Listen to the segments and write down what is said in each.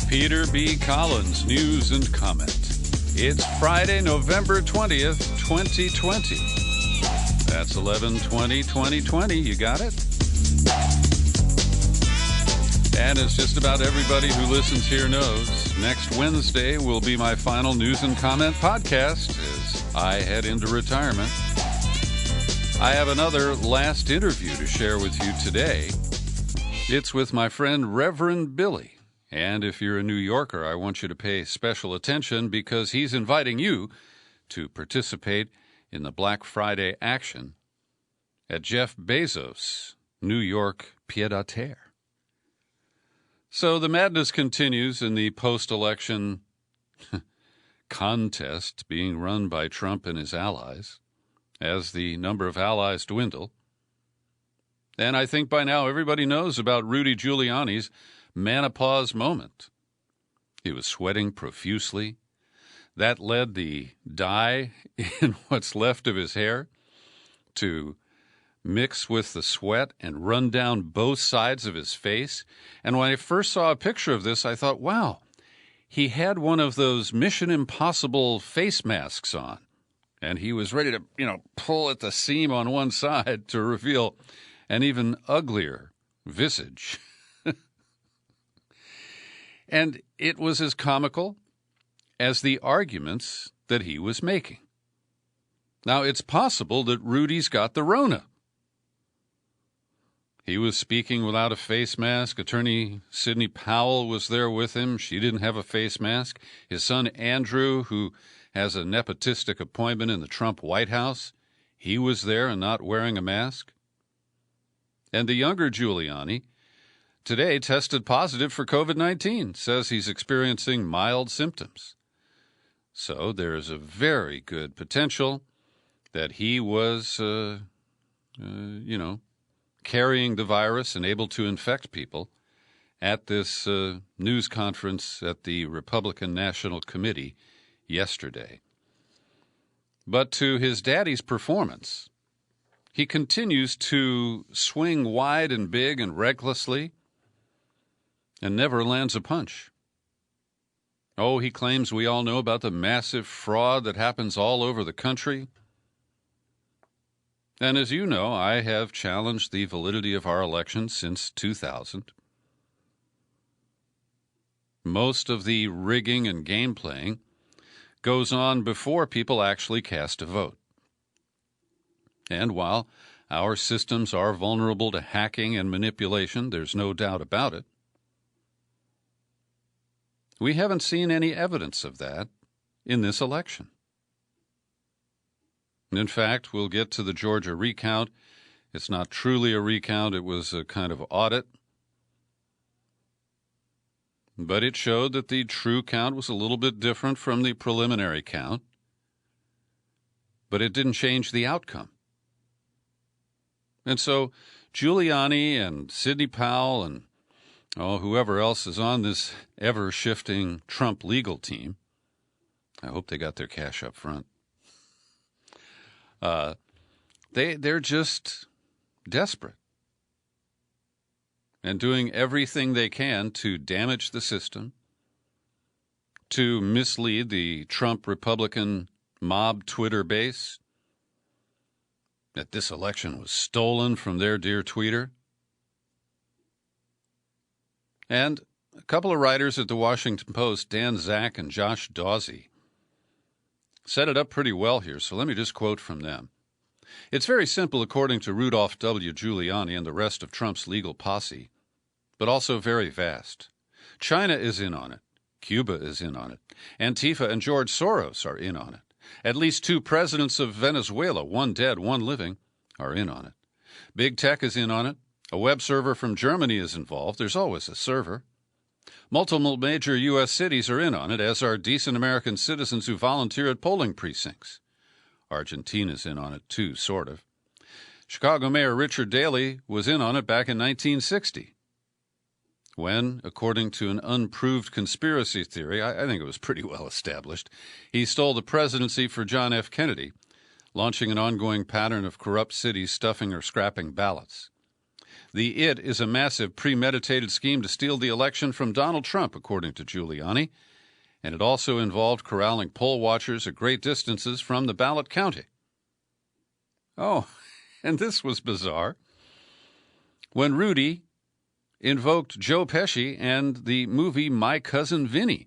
Peter B. Collins, News and Comment. It's Friday, November 20th, 2020. That's 11/20/2020. You got it? And as just about everybody who listens here knows, next Wednesday will be my final News and Comment podcast as I head into retirement. I have another last interview to share with you today. It's with my friend Reverend Billy. And if you're a New Yorker, I want you to pay special attention because he's inviting you to participate in the Black Friday action at Jeff Bezos' New York pied-à-terre. So the madness continues in the post-election contest being run by Trump and his allies as the number of allies dwindle. And I think by now everybody knows about Rudy Giuliani's Manopause moment. He was sweating profusely. That led the dye in what's left of his hair to mix with the sweat and run down both sides of his face. And when I first saw a picture of this, I thought, wow, he had one of those Mission Impossible face masks on. And he was ready to, pull at the seam on one side to reveal an even uglier visage. And it was as comical as the arguments that he was making. Now, it's possible that Rudy's got the Rona. He was speaking without a face mask. Attorney Sidney Powell was there with him. She didn't have a face mask. His son Andrew, who has a nepotistic appointment in the Trump White House, he was there and not wearing a mask. And the younger Giuliani today tested positive for COVID-19, says he's experiencing mild symptoms. So there is a very good potential that he was, carrying the virus and able to infect people at this news conference at the Republican National Committee yesterday. But to his daddy's performance, he continues to swing wide and big and recklessly and never lands a punch. Oh, he claims we all know about the massive fraud that happens all over the country. And as you know, I have challenged the validity of our elections since 2000. Most of the rigging and game playing goes on before people actually cast a vote. And while our systems are vulnerable to hacking and manipulation, there's no doubt about it, we haven't seen any evidence of that in this election. In fact, we'll get to the Georgia recount. It's not truly a recount. It was a kind of audit. But it showed that the true count was a little bit different from the preliminary count. But it didn't change the outcome. And so Giuliani and Sidney Powell and whoever else is on this ever-shifting Trump legal team, I hope they got their cash up front. They're just desperate and doing everything they can to damage the system, to mislead the Trump Republican mob Twitter base, that this election was stolen from their dear tweeter. And a couple of writers at the Washington Post, Dan Zak and Josh Dawsey, set it up pretty well here, so let me just quote from them. It's very simple according to Rudolph W. Giuliani and the rest of Trump's legal posse, but also very vast. China is in on it. Cuba is in on it. Antifa and George Soros are in on it. At least 2 presidents of Venezuela, one dead, one living, are in on it. Big tech is in on it. A web server from Germany is involved. There's always a server. Multiple major U.S. cities are in on it, as are decent American citizens who volunteer at polling precincts. Argentina's in on it, too, sort of. Chicago Mayor Richard Daley was in on it back in 1960, when, according to an unproved conspiracy theory, I think it was pretty well established, he stole the presidency for John F. Kennedy, launching an ongoing pattern of corrupt cities stuffing or scrapping ballots. The "it" is a massive premeditated scheme to steal the election from Donald Trump, according to Giuliani, and it also involved corralling poll watchers at great distances from the ballot counting. Oh, and this was bizarre. When Rudy invoked Joe Pesci and the movie My Cousin Vinny.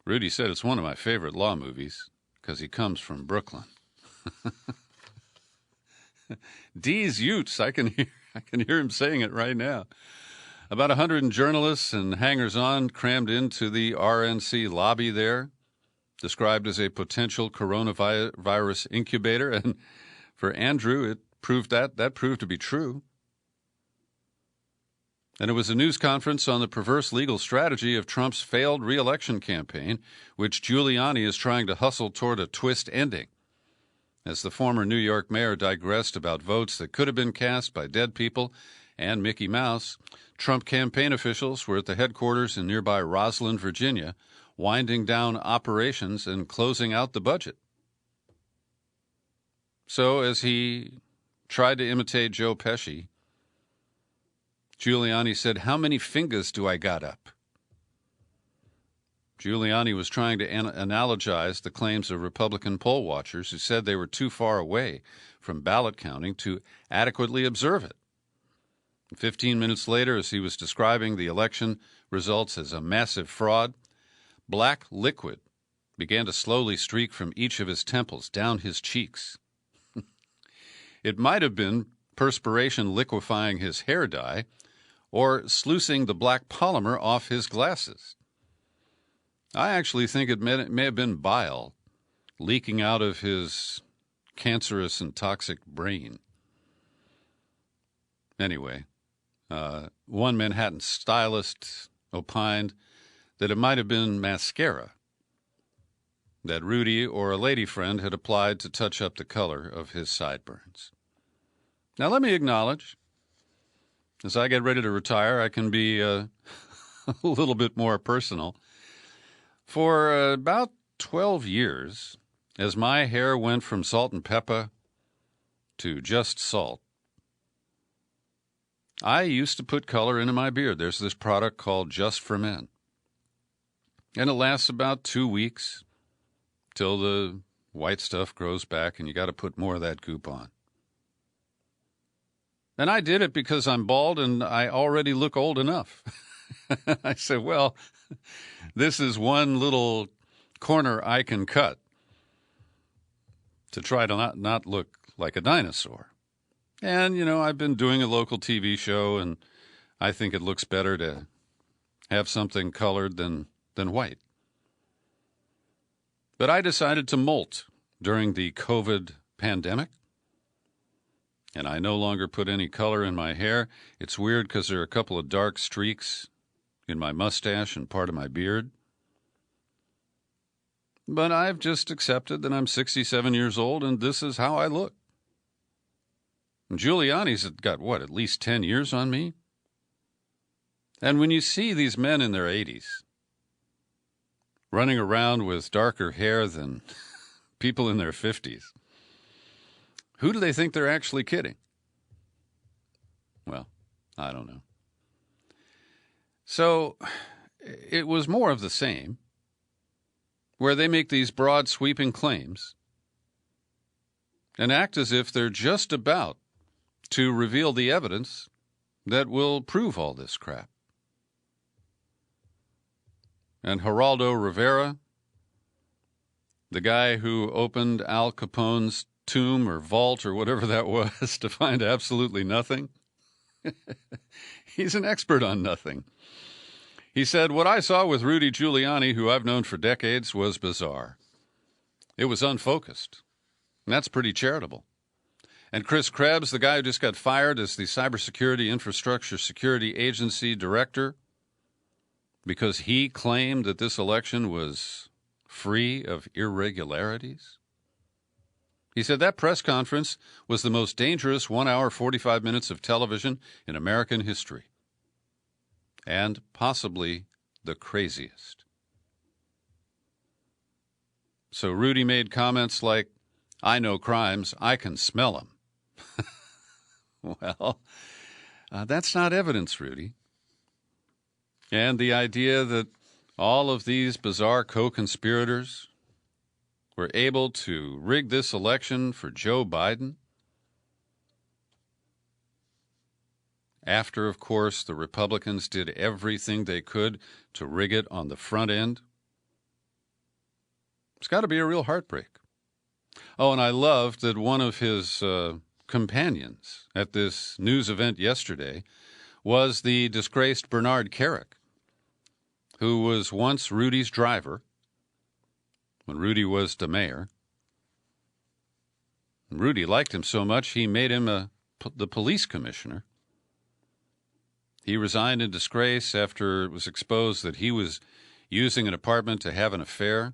Rudy said it's one of my favorite law movies because he comes from Brooklyn. D's Utes, I can hear him saying it right now. About 100 journalists and hangers-on crammed into the RNC lobby there, described as a potential coronavirus incubator, and for Andrew, it proved that proved to be true. And it was a news conference on the perverse legal strategy of Trump's failed re-election campaign, which Giuliani is trying to hustle toward a twist ending. As the former New York mayor digressed about votes that could have been cast by dead people and Mickey Mouse, Trump campaign officials were at the headquarters in nearby Roslyn, Virginia, winding down operations and closing out the budget. So as he tried to imitate Joe Pesci, Giuliani said, "How many fingers do I got up?" Giuliani was trying to analogize the claims of Republican poll watchers who said they were too far away from ballot counting to adequately observe it. 15 minutes later, as he was describing the election results as a massive fraud, black liquid began to slowly streak from each of his temples down his cheeks. It might have been perspiration liquefying his hair dye or sluicing the black polymer off his glasses. I actually think it may have been bile leaking out of his cancerous and toxic brain. Anyway, one Manhattan stylist opined that it might have been mascara that Rudy or a lady friend had applied to touch up the color of his sideburns. Now, let me acknowledge, as I get ready to retire, I can be a little bit more personal. For about 12 years, as my hair went from salt and pepper to just salt, I used to put color into my beard. There's this product called Just for Men. And it lasts about 2 weeks till the white stuff grows back and you got to put more of that goop on. And I did it because I'm bald and I already look old enough. I said, well, this is one little corner I can cut to try to not look like a dinosaur. And, you know, I've been doing a local TV show, and I think it looks better to have something colored than white. But I decided to molt during the COVID pandemic, and I no longer put any color in my hair. It's weird because there are a couple of dark streaks in my mustache and part of my beard. But I've just accepted that I'm 67 years old, and this is how I look. Giuliani's got, at least 10 years on me? And when you see these men in their 80s running around with darker hair than people in their 50s, who do they think they're actually kidding? Well, I don't know. So it was more of the same, where they make these broad, sweeping claims and act as if they're just about to reveal the evidence that will prove all this crap. And Geraldo Rivera, the guy who opened Al Capone's tomb or vault or whatever that was to find absolutely nothing, he's an expert on nothing. He said, "What I saw with Rudy Giuliani, who I've known for decades, was bizarre. It was unfocused. And that's pretty charitable." And Chris Krebs, the guy who just got fired as the Cybersecurity Infrastructure Security Agency director, because he claimed that this election was free of irregularities. He said that press conference was the most dangerous 1 hour, 45 minutes of television in American history. And possibly the craziest. So Rudy made comments like, "I know crimes, I can smell them." Well, that's not evidence, Rudy. And the idea that all of these bizarre co-conspirators were able to rig this election for Joe Biden, after, of course, the Republicans did everything they could to rig it on the front end, it's got to be a real heartbreak. Oh, and I loved that one of his companions at this news event yesterday was the disgraced Bernard Kerik, who was once Rudy's driver when Rudy was the mayor. And Rudy liked him so much he made him the police commissioner. He resigned in disgrace after it was exposed that he was using an apartment to have an affair,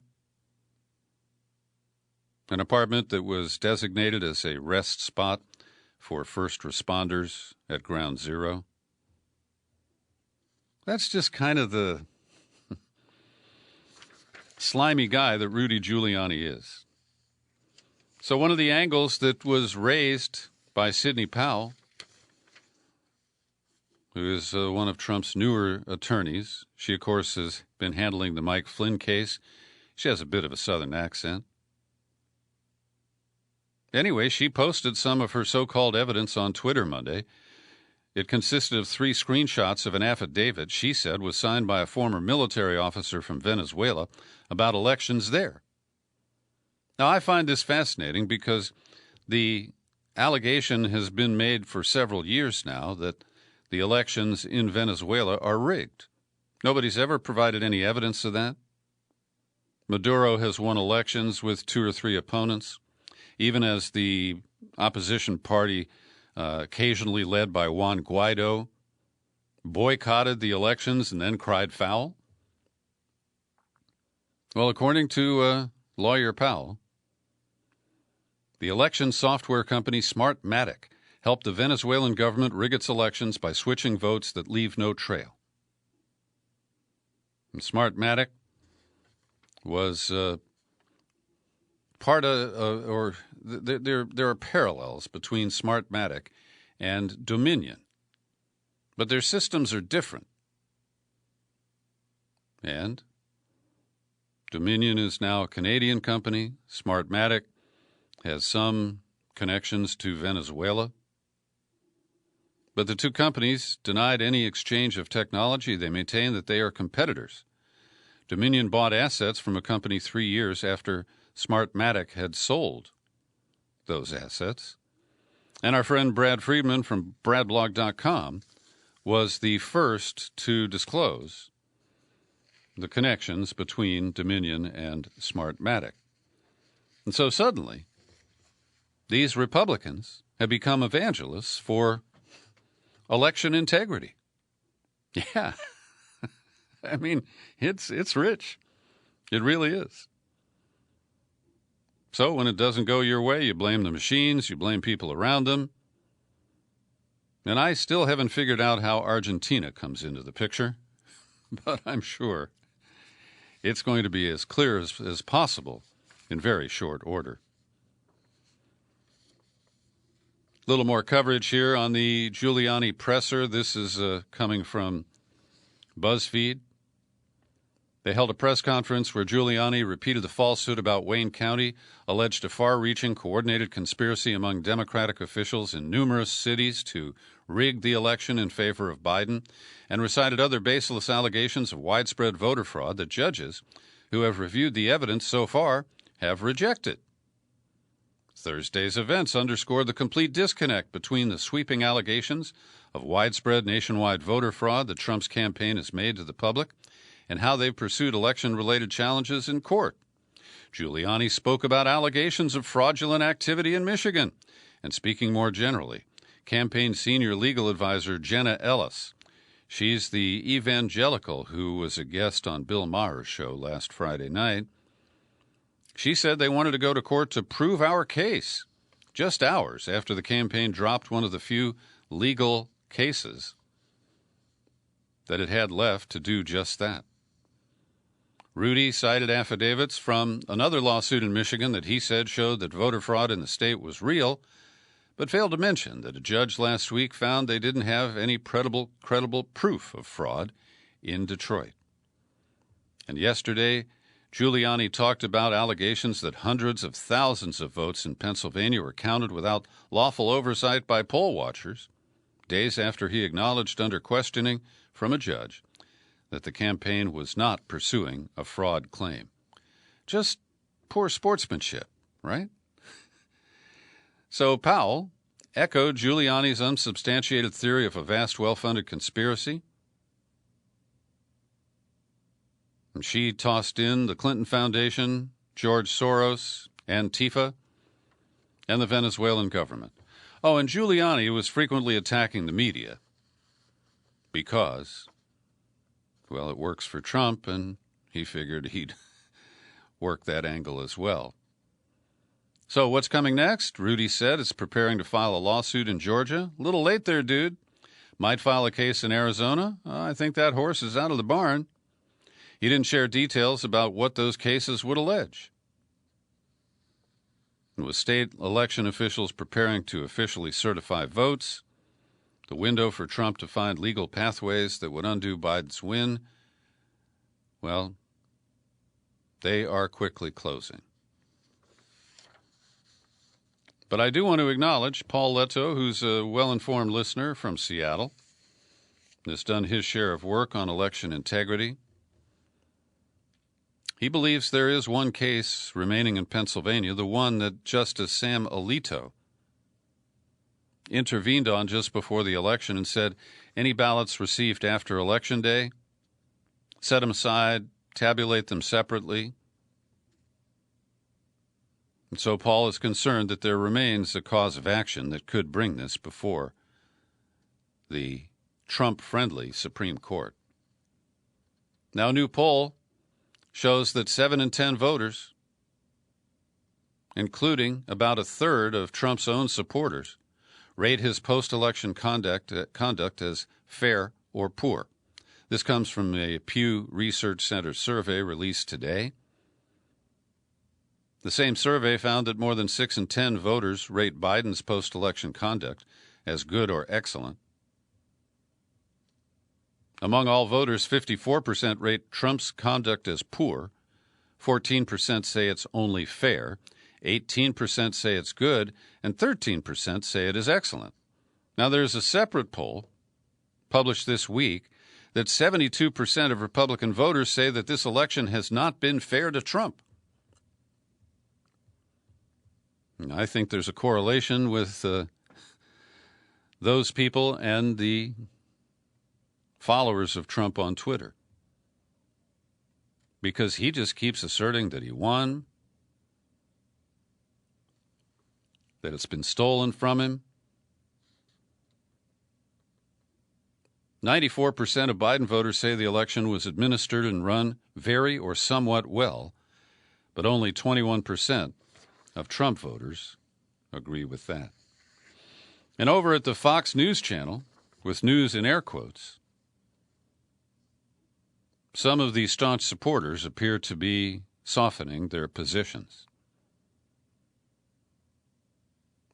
an apartment that was designated as a rest spot for first responders at Ground Zero. That's just kind of the slimy guy that Rudy Giuliani is. So one of the angles that was raised by Sidney Powell, who is one of Trump's newer attorneys, she, of course, has been handling the Mike Flynn case. She has a bit of a Southern accent. Anyway, she posted some of her so-called evidence on Twitter Monday. It consisted of 3 screenshots of an affidavit she said was signed by a former military officer from Venezuela about elections there. Now, I find this fascinating because the allegation has been made for several years now that the elections in Venezuela are rigged. Nobody's ever provided any evidence of that. Maduro has won elections with 2 or 3 opponents, even as the opposition party, occasionally led by Juan Guaido, boycotted the elections and then cried foul. Well, according to lawyer Powell, the election software company Smartmatic helped the Venezuelan government rig its elections by switching votes that leave no trail. And Smartmatic was part of, or there are parallels between Smartmatic and Dominion, but their systems are different. And Dominion is now a Canadian company. Smartmatic has some connections to Venezuela. But the 2 companies denied any exchange of technology. They maintain that they are competitors. Dominion bought assets from a company 3 years after Smartmatic had sold those assets. And our friend Brad Friedman from bradblog.com was the first to disclose the connections between Dominion and Smartmatic. And so suddenly, these Republicans have become evangelists for election integrity. Yeah. I mean, it's rich. It really is. So when it doesn't go your way, you blame the machines, you blame people around them. And I still haven't figured out how Argentina comes into the picture, but I'm sure it's going to be as clear as possible in very short order. A little more coverage here on the Giuliani presser. This is coming from BuzzFeed. They held a press conference where Giuliani repeated the falsehood about Wayne County, alleged a far-reaching coordinated conspiracy among Democratic officials in numerous cities to rig the election in favor of Biden, and recited other baseless allegations of widespread voter fraud that judges who have reviewed the evidence so far have rejected. Thursday's events underscored the complete disconnect between the sweeping allegations of widespread nationwide voter fraud that Trump's campaign has made to the public and how they've pursued election-related challenges in court. Giuliani spoke about allegations of fraudulent activity in Michigan, and speaking more generally, campaign senior legal advisor Jenna Ellis. She's the evangelical who was a guest on Bill Maher's show last Friday night. She said they wanted to go to court to prove our case, just hours after the campaign dropped one of the few legal cases that it had left to do just that. Rudy cited affidavits from another lawsuit in Michigan that he said showed that voter fraud in the state was real, but failed to mention that a judge last week found they didn't have any credible proof of fraud in Detroit. And yesterday, Giuliani talked about allegations that hundreds of thousands of votes in Pennsylvania were counted without lawful oversight by poll watchers, days after he acknowledged under questioning from a judge that the campaign was not pursuing a fraud claim. Just poor sportsmanship, right? So Powell echoed Giuliani's unsubstantiated theory of a vast, well-funded conspiracy. And she tossed in the Clinton Foundation, George Soros, Antifa, and the Venezuelan government. Oh, and Giuliani was frequently attacking the media because, well, it works for Trump, and he figured he'd work that angle as well. So what's coming next? Rudy said it's preparing to file a lawsuit in Georgia. A little late there, dude. Might file a case in Arizona. I think that horse is out of the barn. He didn't share details about what those cases would allege. With state election officials preparing to officially certify votes, the window for Trump to find legal pathways that would undo Biden's win, well, they are quickly closing. But I do want to acknowledge Paul Leto, who's a well-informed listener from Seattle, has done his share of work on election integrity. He believes there is one case remaining in Pennsylvania, the one that Justice Sam Alito intervened on just before the election and said any ballots received after Election Day, set them aside, tabulate them separately. And so Paul is concerned that there remains a cause of action that could bring this before the Trump-friendly Supreme Court. Now, a new poll shows that 7 in 10 voters, including about a third of Trump's own supporters, rate his post-election conduct as fair or poor. This comes from a Pew Research Center survey released today. The same survey found that more than 6 in 10 voters rate Biden's post-election conduct as good or excellent. Among all voters, 54% rate Trump's conduct as poor, 14% say it's only fair, 18% say it's good, and 13% say it is excellent. Now, there's a separate poll published this week that 72% of Republican voters say that this election has not been fair to Trump. I think there's a correlation with those people and the followers of Trump on Twitter, because he just keeps asserting that he won, that it's been stolen from him. 94% of Biden voters say the election was administered and run very or somewhat well, but only 21% of Trump voters agree with that. And over at the Fox News channel, with news in air quotes, some of these staunch supporters appear to be softening their positions.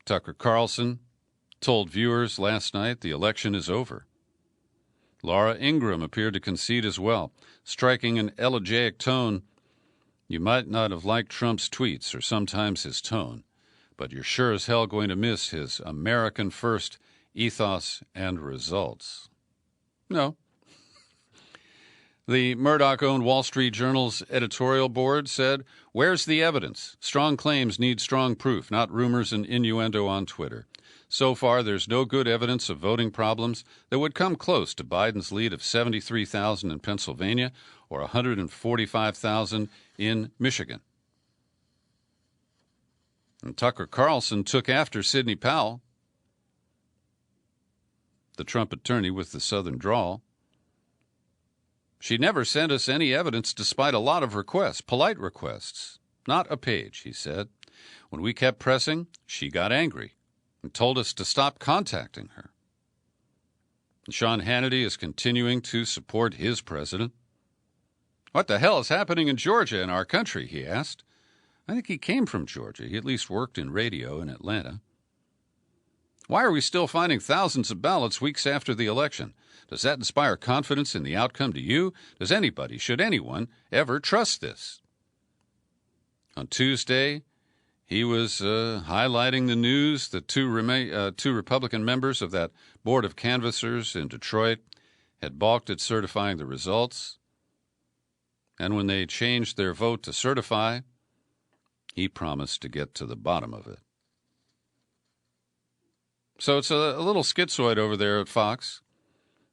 Tucker Carlson told viewers last night the election is over. Laura Ingraham appeared to concede as well, striking an elegiac tone. You might not have liked Trump's tweets or sometimes his tone, but you're sure as hell going to miss his American first ethos and results. No. The Murdoch-owned Wall Street Journal's editorial board said, "Where's the evidence? Strong claims need strong proof, not rumors and innuendo on Twitter. So far, there's no good evidence of voting problems that would come close to Biden's lead of 73,000 in Pennsylvania or 145,000 in Michigan." And Tucker Carlson took after Sidney Powell, the Trump attorney with the Southern drawl. "She never sent us any evidence despite a lot of requests, polite requests. Not a page," he said. "When we kept pressing, she got angry and told us to stop contacting her." And Sean Hannity is continuing to support his president. "What the hell is happening in Georgia in our country?" he asked. I think he came from Georgia. He at least worked in radio in Atlanta. Why are we still finding thousands of ballots weeks after the election? Does that inspire confidence in the outcome to you? Does anybody, should anyone, ever trust this? On Tuesday, he was highlighting the news that two Republican members of that board of canvassers in Detroit had balked at certifying the results. And when they changed their vote to certify, he promised to get to the bottom of it. So it's a little schizoid over there at Fox,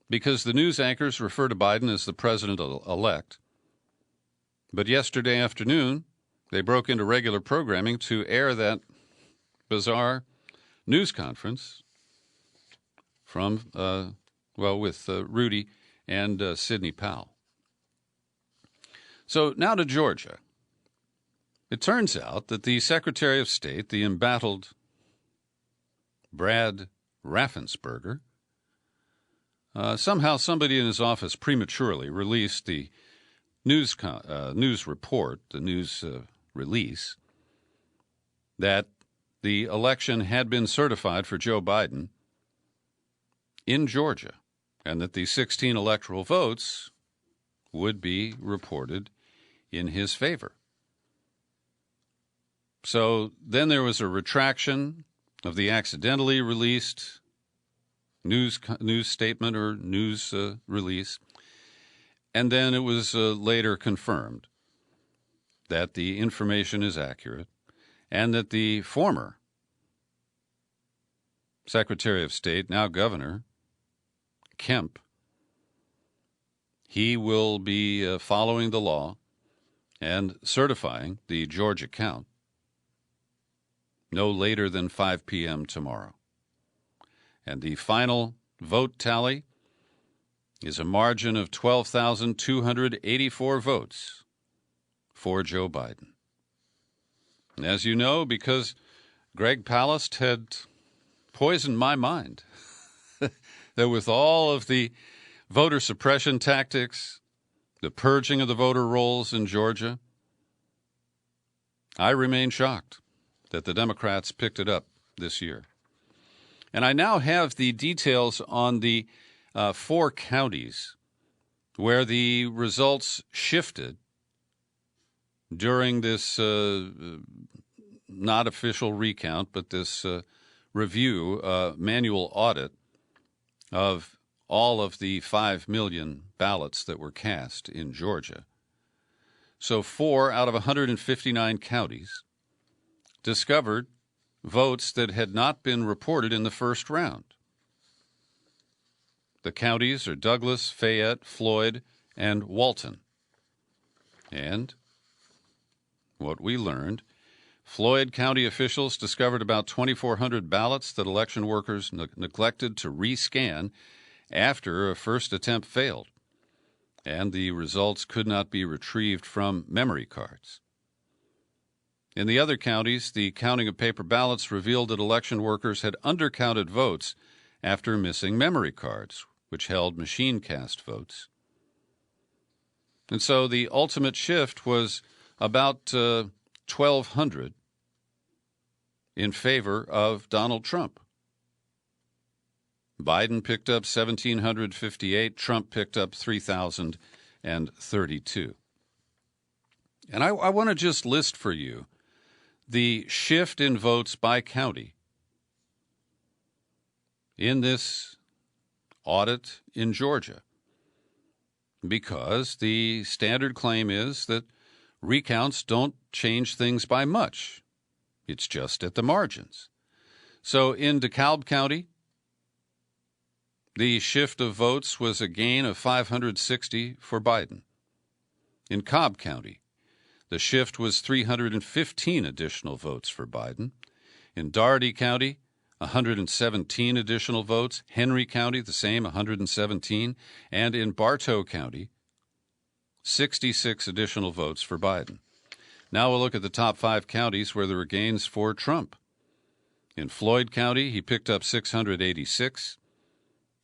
because the news anchors refer to Biden as the president-elect. But yesterday afternoon, they broke into regular programming to air that bizarre news conference from, with Rudy and Sidney Powell. So now to Georgia. It turns out that the Secretary of State, the embattled Brad Raffensperger, somehow somebody in his office prematurely released the news report, the news release, that the election had been certified for Joe Biden in Georgia, and that the 16 electoral votes would be reported in his favor. So then there was a retraction of the accidentally released news statement or news release, and then it was later confirmed that the information is accurate and that the former Secretary of State, now Governor Kemp, he will be following the law and certifying the Georgia count no later than 5 p.m. tomorrow. And the final vote tally is a margin of 12,284 votes for Joe Biden. And as you know, because Greg Palast had poisoned my mind, that with all of the voter suppression tactics, the purging of the voter rolls in Georgia, I remain shocked that the Democrats picked it up this year. And I now have the details on the 4 counties where the results shifted during this not official recount, but this review, manual audit of all of the 5 million ballots that were cast in Georgia. So 4 out of 159 counties discovered votes that had not been reported in the first round. The counties are Douglas, Fayette, Floyd, and Walton. And what we learned, Floyd County officials discovered about 2,400 ballots that election workers neglected to rescan after a first attempt failed, and the results could not be retrieved from memory cards. In the other counties, the counting of paper ballots revealed that election workers had undercounted votes after missing memory cards, which held machine cast votes. And so the ultimate shift was about 1,200 in favor of Donald Trump. Biden picked up 1,758, Trump picked up 3,032. And I want to just list for you the shift in votes by county in this audit in Georgia, because the standard claim is that recounts don't change things by much. It's just at the margins. So in DeKalb County, the shift of votes was a gain of 560 for Biden. In Cobb County, the shift was 315 additional votes for Biden. In Dougherty County, 117 additional votes. Henry County, the same, 117. And in Bartow County, 66 additional votes for Biden. Now we'll look at the top 5 counties where there were gains for Trump. In Floyd County, he picked up 686.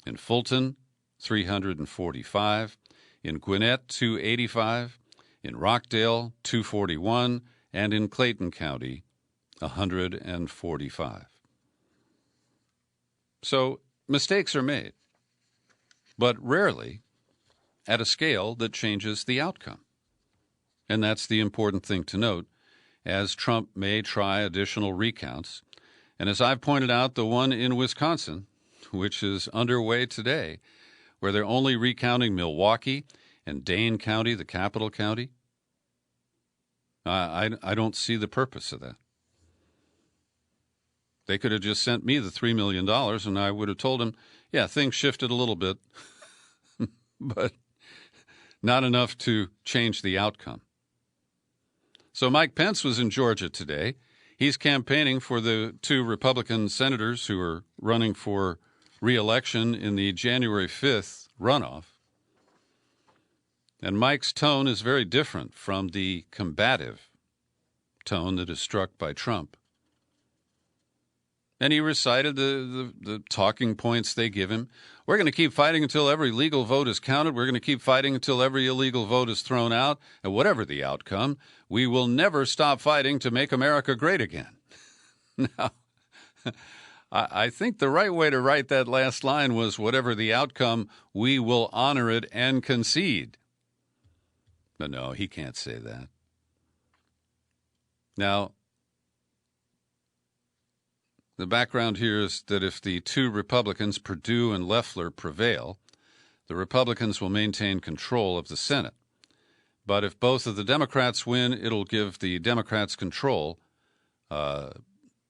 In Fulton, 345. In Gwinnett, 285. In Rockdale, 241, and in Clayton County, 145. So mistakes are made, but rarely at a scale that changes the outcome. And that's the important thing to note, as Trump may try additional recounts. And as I've pointed out, the one in Wisconsin, which is underway today, where they're only recounting Milwaukee and Dane County, the capital county, I don't see the purpose of that. They could have just sent me the $3 million, and I would have told them, yeah, things shifted a little bit, but not enough to change the outcome. So Mike Pence was in Georgia today. He's campaigning for the two Republican senators who are running for re-election in the January 5th runoff. And Mike's tone is very different from the combative tone that is struck by Trump. And he recited the talking points they give him. We're going to keep fighting until every legal vote is counted. We're going to keep fighting until every illegal vote is thrown out. And whatever the outcome, we will never stop fighting to make America great again. Now, I think the right way to write that last line was, whatever the outcome, we will honor it and concede. But no, he can't say that. Now, the background here is that if the two Republicans, Perdue and Loeffler, prevail, the Republicans will maintain control of the Senate. But if both of the Democrats win, it'll give the Democrats control,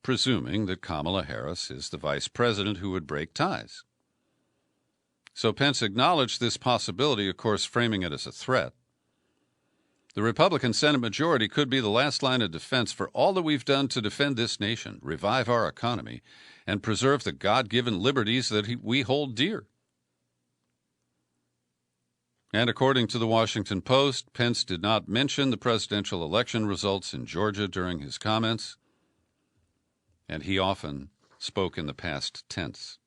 presuming that Kamala Harris is the vice president who would break ties. So Pence acknowledged this possibility, of course, framing it as a threat. The Republican Senate majority could be the last line of defense for all that we've done to defend this nation, revive our economy, and preserve the God-given liberties that we hold dear. And according to the Washington Post, Pence did not mention the presidential election results in Georgia during his comments, and he often spoke in the past tense.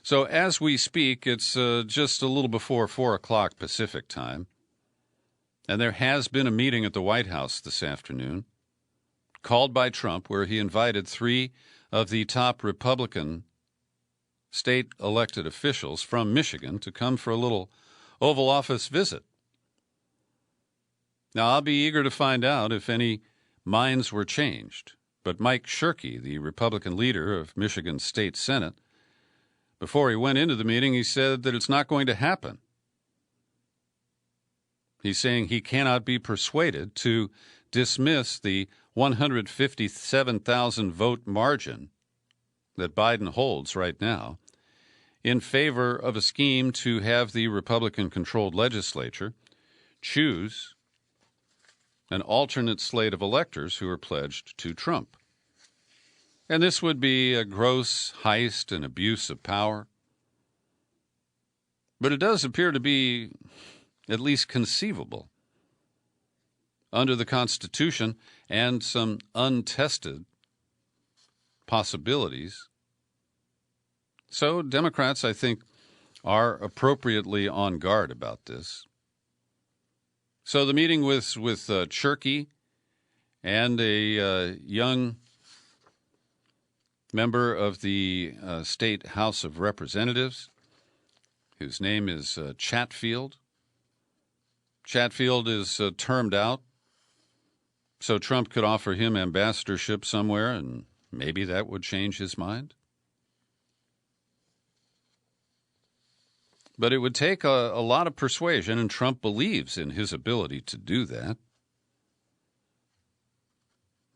So as we speak, it's just a little before 4 o'clock Pacific time. And there has been a meeting at the White House this afternoon, called by Trump, where he invited 3 of the top Republican state elected officials from Michigan to come for a little Oval Office visit. Now, I'll be eager to find out if any minds were changed. But Mike Shirkey, the Republican leader of Michigan's state Senate, before he went into the meeting, he said that it's not going to happen. He's saying he cannot be persuaded to dismiss the 157,000 vote margin that Biden holds right now in favor of a scheme to have the Republican-controlled legislature choose an alternate slate of electors who are pledged to Trump. And this would be a gross heist and abuse of power. But it does appear to be at least conceivable under the Constitution and some untested possibilities. So Democrats, I think, are appropriately on guard about this. So the meeting with Shirkey and a young member of the State House of Representatives, whose name is Chatfield. Chatfield is termed out, so Trump could offer him ambassadorship somewhere, and maybe that would change his mind. But it would take a lot of persuasion, and Trump believes in his ability to do that.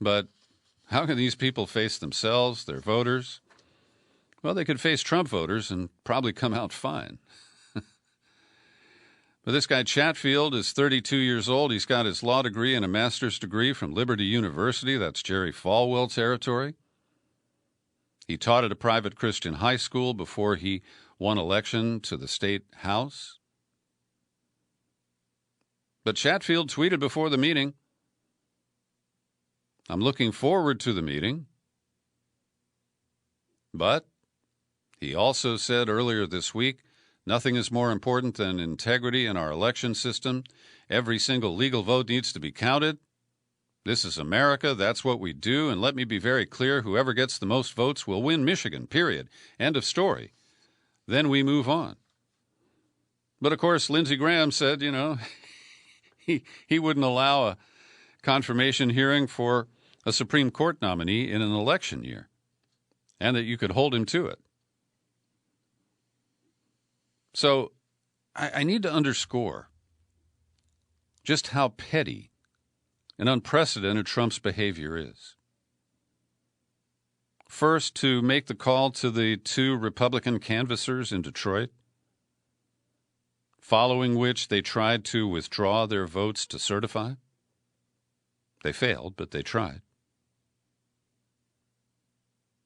But how can these people face themselves, their voters? Well, they could face Trump voters and probably come out fine. But this guy Chatfield is 32 years old. He's got his law degree and a master's degree from Liberty University. That's Jerry Falwell territory. He taught at a private Christian high school before he won election to the state house. But Chatfield tweeted before the meeting, "I'm looking forward to the meeting." But he also said earlier this week, "Nothing is more important than integrity in our election system. Every single legal vote needs to be counted. This is America. That's what we do. And let me be very clear. Whoever gets the most votes will win Michigan, period. End of story. Then we move on. But, of course, Lindsey Graham said, he wouldn't allow a confirmation hearing for a Supreme Court nominee in an election year, and that you could hold him to it. So I need to underscore just how petty and unprecedented Trump's behavior is. First, to make the call to the 2 Republican canvassers in Detroit, following which they tried to withdraw their votes to certify. They failed, but they tried.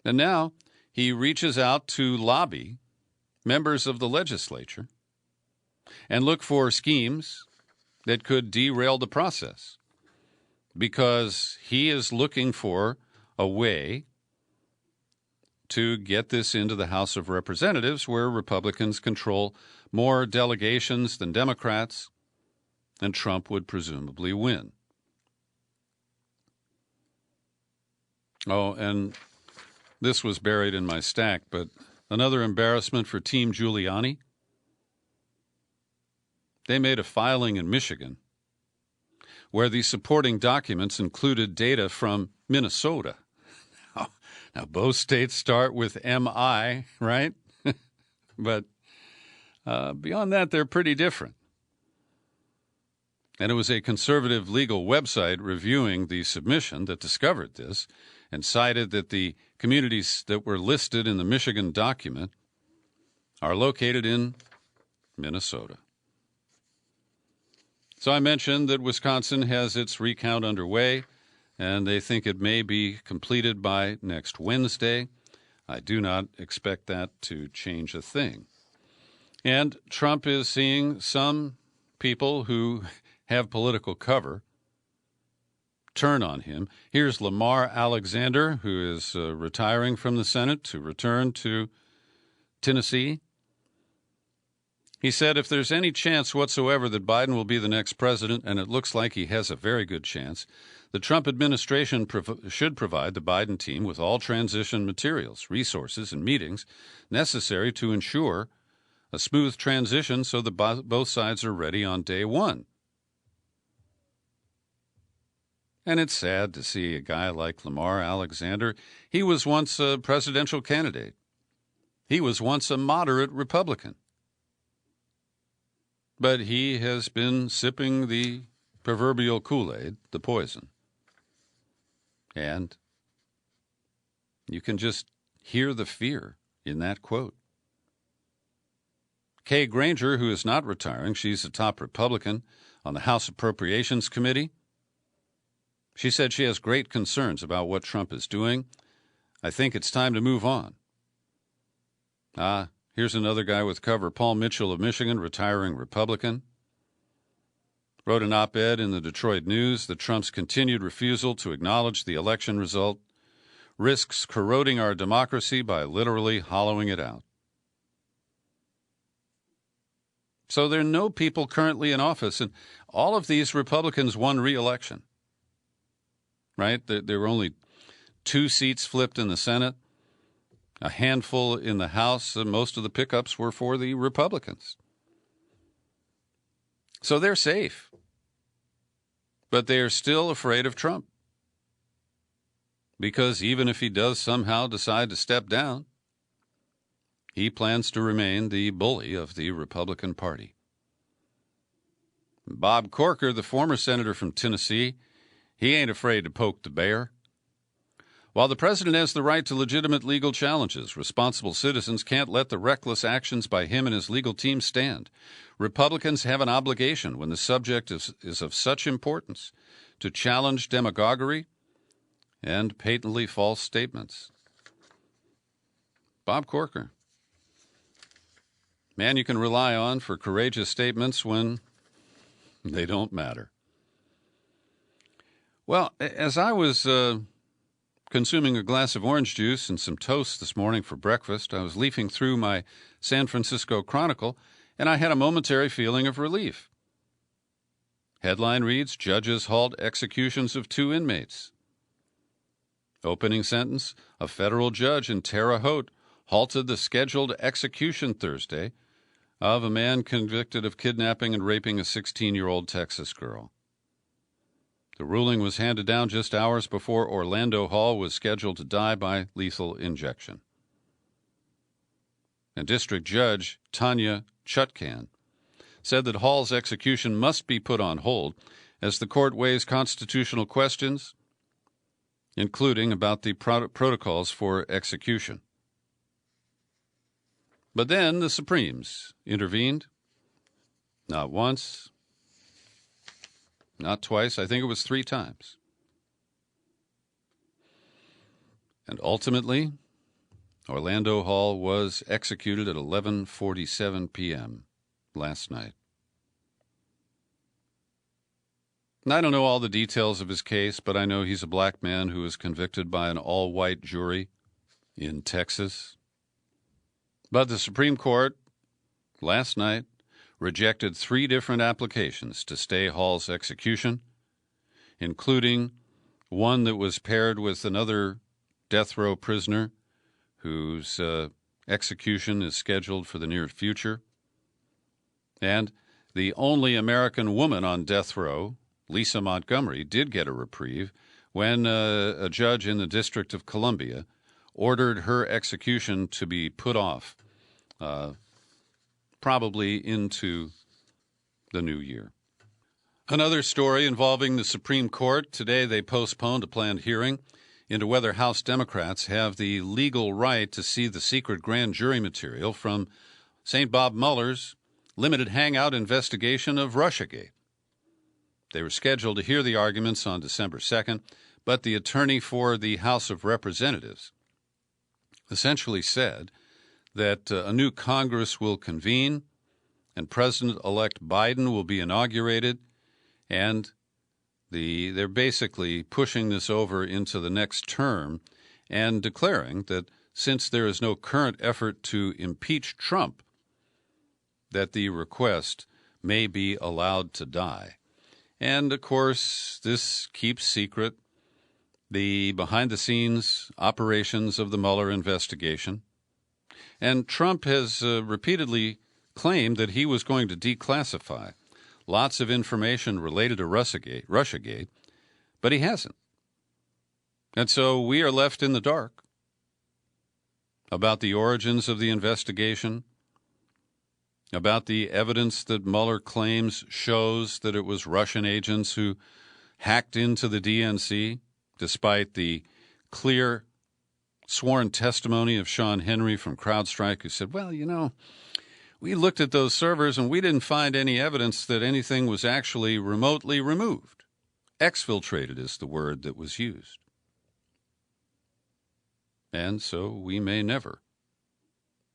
And now he reaches out to lobby members of the legislature and look for schemes that could derail the process, because he is looking for a way to get this into the House of Representatives, where Republicans control more delegations than Democrats, and Trump would presumably win. Oh, and this was buried in my stack, but another embarrassment for Team Giuliani. They made a filing in Michigan where the supporting documents included data from Minnesota. Now, both states start with MI, right? But beyond that, they're pretty different. And it was a conservative legal website reviewing the submission that discovered this and cited that the communities that were listed in the Michigan document are located in Minnesota. So I mentioned that Wisconsin has its recount underway, and they think it may be completed by next Wednesday. I do not expect that to change a thing. And Trump is seeing some people who have political cover turn on him. Here's Lamar Alexander, who is retiring from the Senate to return to Tennessee. He said, if there's any chance whatsoever that Biden will be the next president, and it looks like he has a very good chance, the Trump administration should provide the Biden team with all transition materials, resources, and meetings necessary to ensure a smooth transition so that both sides are ready on day one. And it's sad to see a guy like Lamar Alexander. He was once a presidential candidate. He was once a moderate Republican. But he has been sipping the proverbial Kool-Aid, the poison. And you can just hear the fear in that quote. Kay Granger, who is not retiring, she's a top Republican on the House Appropriations Committee. She said she has great concerns about what Trump is doing. I think it's time to move on. Here's another guy with cover. Paul Mitchell of Michigan, retiring Republican, wrote an op-ed in the Detroit News that Trump's continued refusal to acknowledge the election result risks corroding our democracy by literally hollowing it out. So there are no people currently in office, and all of these Republicans won re-election, right? There were only 2 seats flipped in the Senate, a handful in the House, and most of the pickups were for the Republicans. So they're safe. But they are still afraid of Trump. Because even if he does somehow decide to step down, he plans to remain the bully of the Republican Party. Bob Corker, the former senator from Tennessee, he ain't afraid to poke the bear. While the president has the right to legitimate legal challenges, responsible citizens can't let the reckless actions by him and his legal team stand. Republicans have an obligation, when the subject is of such importance, to challenge demagoguery and patently false statements. Bob Corker. Man you can rely on for courageous statements when they don't matter. Well, as I was consuming a glass of orange juice and some toast this morning for breakfast, I was leafing through my San Francisco Chronicle, and I had a momentary feeling of relief. Headline reads, Judges halt executions of 2 inmates. Opening sentence, a federal judge in Terre Haute halted the scheduled execution Thursday of a man convicted of kidnapping and raping a 16-year-old Texas girl. The ruling was handed down just hours before Orlando Hall was scheduled to die by lethal injection. And District Judge Tanya Chutkan said that Hall's execution must be put on hold as the court weighs constitutional questions, including about the protocols for execution. But then the Supremes intervened. Not once, not twice, I think it was 3 times. And ultimately, Orlando Hall was executed at 11:47 p.m. last night. And I don't know all the details of his case, but I know he's a black man who was convicted by an all-white jury in Texas. But the Supreme Court last night rejected 3 different applications to stay Hall's execution, including one that was paired with another death row prisoner whose execution is scheduled for the near future. And the only American woman on death row, Lisa Montgomery, did get a reprieve when a judge in the District of Columbia ordered her execution to be put off, probably into the new year. Another story involving the Supreme Court. Today they postponed a planned hearing into whether House Democrats have the legal right to see the secret grand jury material from St. Bob Mueller's limited hangout investigation of Russiagate. They were scheduled to hear the arguments on December 2nd, but the attorney for the House of Representatives essentially said that a new Congress will convene and President-elect Biden will be inaugurated, and they're basically pushing this over into the next term and declaring that since there is no current effort to impeach Trump, that the request may be allowed to die. And, of course, this keeps secret the behind-the-scenes operations of the Mueller investigation. And Trump has repeatedly claimed that he was going to declassify lots of information related to Russiagate, but he hasn't. And so we are left in the dark about the origins of the investigation, about the evidence that Mueller claims shows that it was Russian agents who hacked into the DNC, despite the clear sworn testimony of Sean Henry from CrowdStrike, who said, well, you know, we looked at those servers and we didn't find any evidence that anything was actually remotely removed. Exfiltrated is the word that was used. And so we may never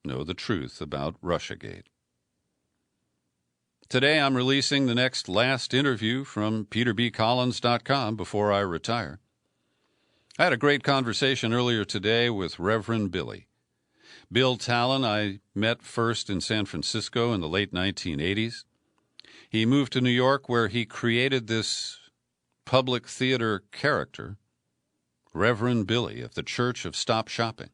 know the truth about Russiagate. Today I'm releasing the next last interview from PeterBCollins.com before I retire. I had a great conversation earlier today with Reverend Billy. Bill Talon I met first in San Francisco in the late 1980s. He moved to New York where he created this public theater character, Reverend Billy of the Church of Stop Shopping.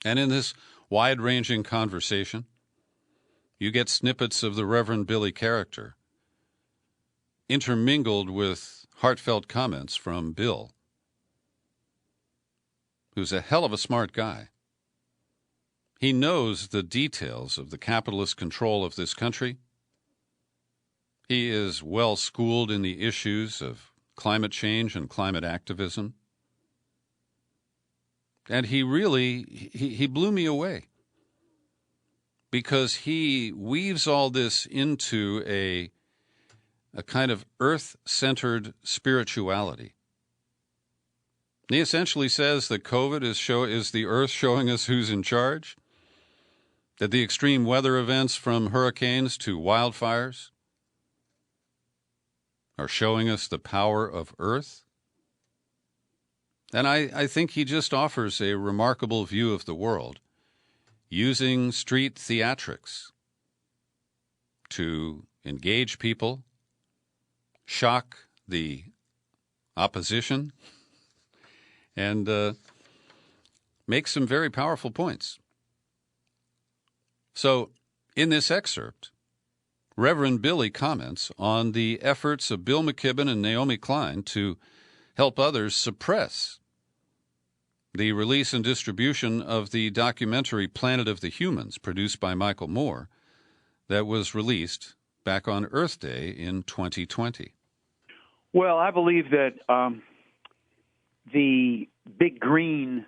And in this wide-ranging conversation, you get snippets of the Reverend Billy character, intermingled with heartfelt comments from Bill, who's a hell of a smart guy. He knows the details of the capitalist control of this country. He is well schooled in the issues of climate change and climate activism. And he blew me away, because he weaves all this into a kind of earth-centered spirituality. He essentially says that COVID is the earth showing us who's in charge, that the extreme weather events from hurricanes to wildfires are showing us the power of earth. And I think he just offers a remarkable view of the world, using street theatrics to engage people shock the opposition, and make some very powerful points. So, in this excerpt, Reverend Billy comments on the efforts of Bill McKibben and Naomi Klein to help others suppress the release and distribution of the documentary Planet of the Humans, produced by Michael Moore, that was released back on Earth Day in 2020. Well, I believe that the big green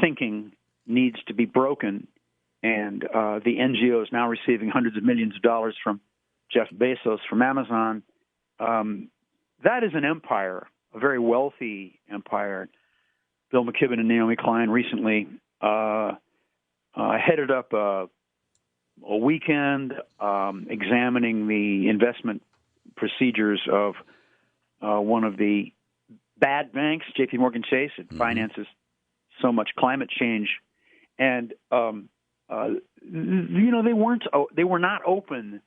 thinking needs to be broken, and the NGOs now receiving hundreds of millions of dollars from Jeff Bezos from Amazon. That is an empire, a very wealthy empire. Bill McKibben and Naomi Klein recently headed up a weekend examining the investment procedures of one of the bad banks, J.P. Morgan Chase. It finances so much climate change, and they were not open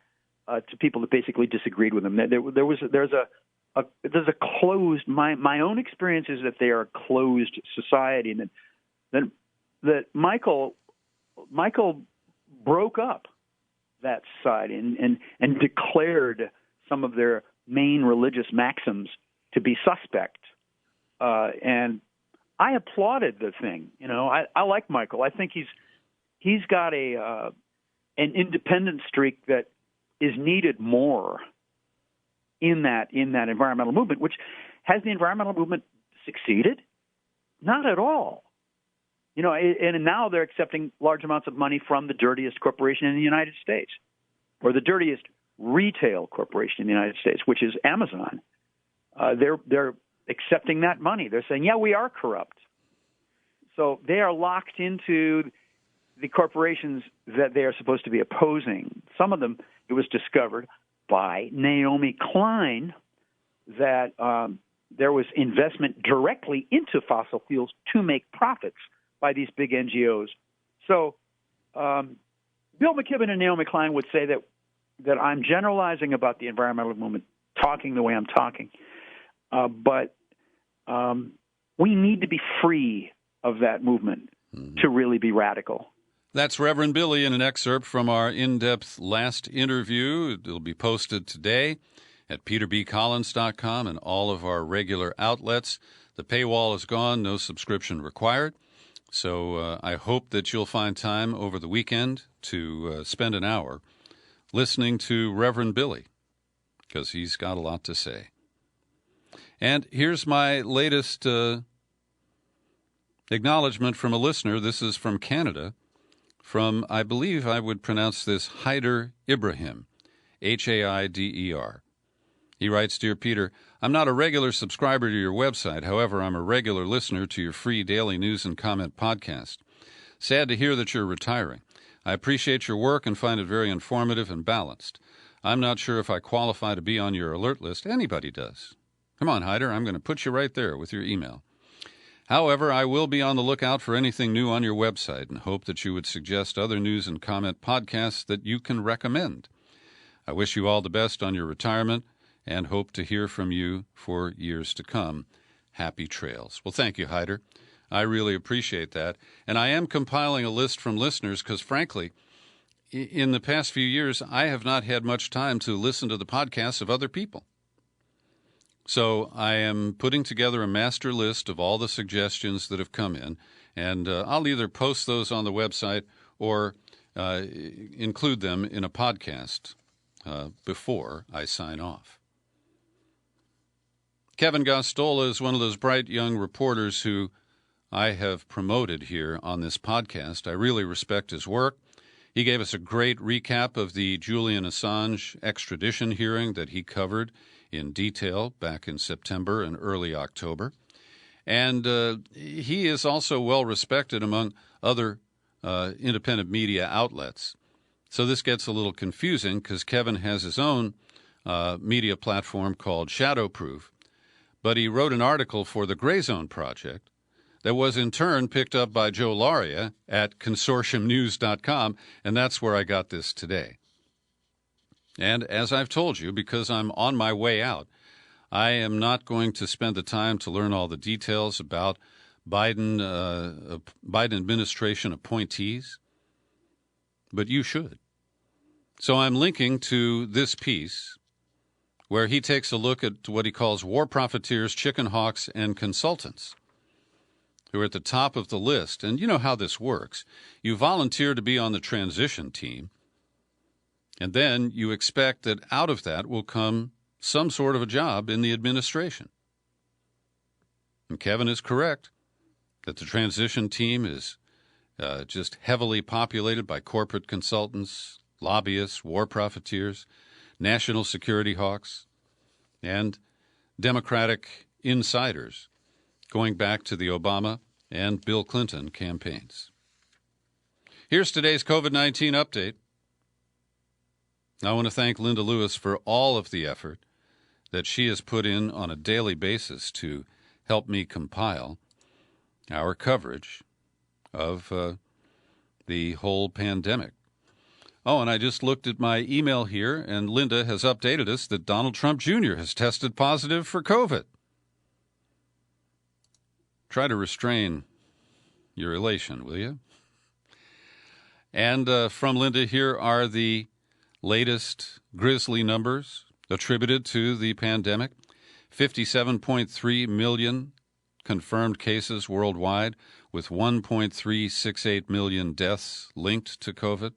to people that basically disagreed with them. There's a closed. My own experience is that they are a closed society, and that Michael broke up that society and declared some of their main religious maxims to be suspect. And I applauded the thing. I like Michael. I think he's got an independent streak that is needed more in that environmental movement. Which has the environmental movement succeeded? Not at all. And now they're accepting large amounts of money from the dirtiest corporation in the United States, or the dirtiest retail corporation in the United States, which is Amazon. They're accepting that money. They're saying, yeah, we are corrupt. So they are locked into the corporations that they are supposed to be opposing. Some of them, it was discovered by Naomi Klein that there was investment directly into fossil fuels to make profits by these big NGOs. So Bill McKibben and Naomi Klein would say that I'm generalizing about the environmental movement, talking the way I'm talking. But we need to be free of that movement to really be radical. That's Reverend Billy in an excerpt from our in-depth last interview. It'll be posted today at peterbcollins.com and all of our regular outlets. The paywall is gone, no subscription required. So I hope that you'll find time over the weekend to spend an hour listening to Reverend Billy, because he's got a lot to say. And here's my latest acknowledgement from a listener. This is from Canada, from, I believe I would pronounce this, Haider Ibrahim, Haider. He writes, Dear Peter, I'm not a regular subscriber to your website. However, I'm a regular listener to your free daily news and comment podcast. Sad to hear that you're retiring. I appreciate your work and find it very informative and balanced. I'm not sure if I qualify to be on your alert list. Anybody does. Come on, Haider, I'm going to put you right there with your email. However, I will be on the lookout for anything new on your website and hope that you would suggest other news and comment podcasts that you can recommend. I wish you all the best on your retirement and hope to hear from you for years to come. Happy trails. Well, thank you, Haider. I really appreciate that. And I am compiling a list from listeners because, frankly, in the past few years, I have not had much time to listen to the podcasts of other people. So I am putting together a master list of all the suggestions that have come in, and I'll either post those on the website or include them in a podcast before I sign off. Kevin Gostola is one of those bright young reporters who I have promoted here on this podcast. I really respect his work. He gave us a great recap of the Julian Assange extradition hearing that he covered in detail back in September and early October. And he is also well respected among other independent media outlets. So this gets a little confusing because Kevin has his own media platform called Shadowproof, but he wrote an article for the Gray Zone Project that was in turn picked up by Joe Laria at consortiumnews.com, and that's where I got this today. And as I've told you, because I'm on my way out, I am not going to spend the time to learn all the details about Biden administration appointees, but you should. So I'm linking to this piece where he takes a look at what he calls war profiteers, chicken hawks, and consultants, who are at the top of the list. And you know how this works. You volunteer to be on the transition team, and then you expect that out of that will come some sort of a job in the administration. And Kevin is correct that the transition team is just heavily populated by corporate consultants, lobbyists, war profiteers, national security hawks, and Democratic insiders going back to the Obama and Bill Clinton campaigns. Here's today's COVID-19 update. I want to thank Linda Lewis for all of the effort that she has put in on a daily basis to help me compile our coverage of the whole pandemic. Oh, and I just looked at my email here, and Linda has updated us that Donald Trump Jr. has tested positive for COVID. Try to restrain your elation, will you? And from Linda, here are the latest grisly numbers attributed to the pandemic. 57.3 million confirmed cases worldwide, with 1.368 million deaths linked to COVID.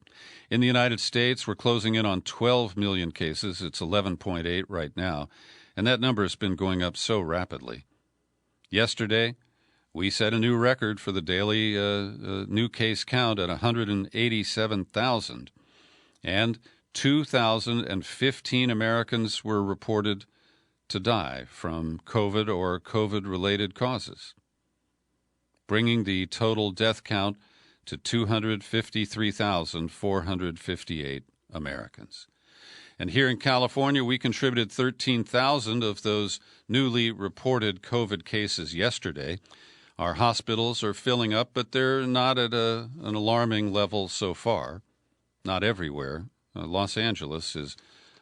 In the United States, we're closing in on 12 million cases. It's 11.8 right now, and that number has been going up so rapidly. Yesterday, we set a new record for the daily new case count at 187,000, and 2,015 Americans were reported to die from COVID or COVID-related causes, bringing the total death count to 253,458 Americans. And here in California, we contributed 13,000 of those newly reported COVID cases yesterday. Our hospitals are filling up, but they're not at an alarming level so far. Not everywhere. Los Angeles is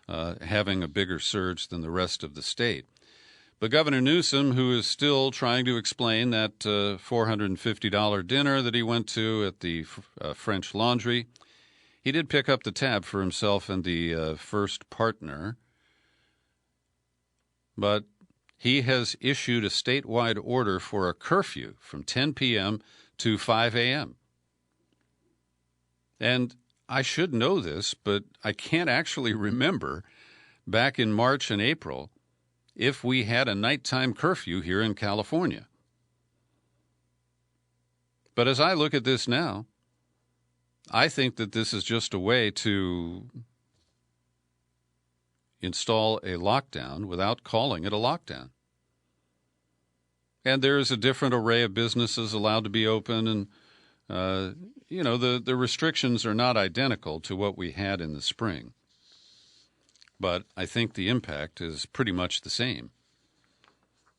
having a bigger surge than the rest of the state. But Governor Newsom, who is still trying to explain that $450 dinner that he went to at the French Laundry, he did pick up the tab for himself and the first partner. But he has issued a statewide order for a curfew from 10 p.m. to 5 a.m. And I should know this, but I can't actually remember back in March and April if we had a nighttime curfew here in California. But as I look at this now, I think that this is just a way to install a lockdown without calling it a lockdown. And there is a different array of businesses allowed to be open, and the restrictions are not identical to what we had in the spring. But I think the impact is pretty much the same.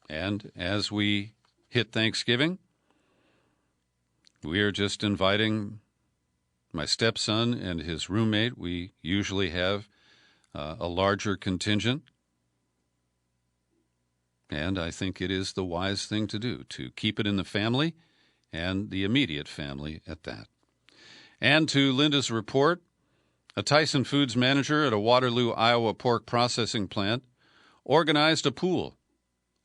And as we hit Thanksgiving, we are just inviting my stepson and his roommate. We usually have a larger contingent. And I think it is the wise thing to do, to keep it in the family and the immediate family at that. And to Linda's report, a Tyson Foods manager at a Waterloo, Iowa pork processing plant organized a pool,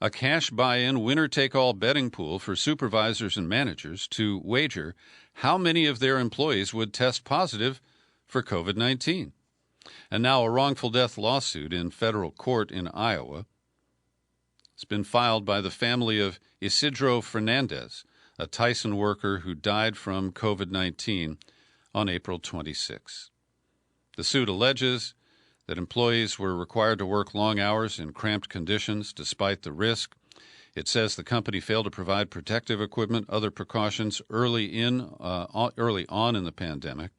a cash buy-in winner-take-all betting pool for supervisors and managers to wager how many of their employees would test positive for COVID-19. And now a wrongful death lawsuit in federal court in Iowa has been filed by the family of Isidro Fernandez, a Tyson worker who died from COVID-19 on April 26. The suit alleges that employees were required to work long hours in cramped conditions despite the risk. It says the company failed to provide protective equipment, other precautions early on in the pandemic.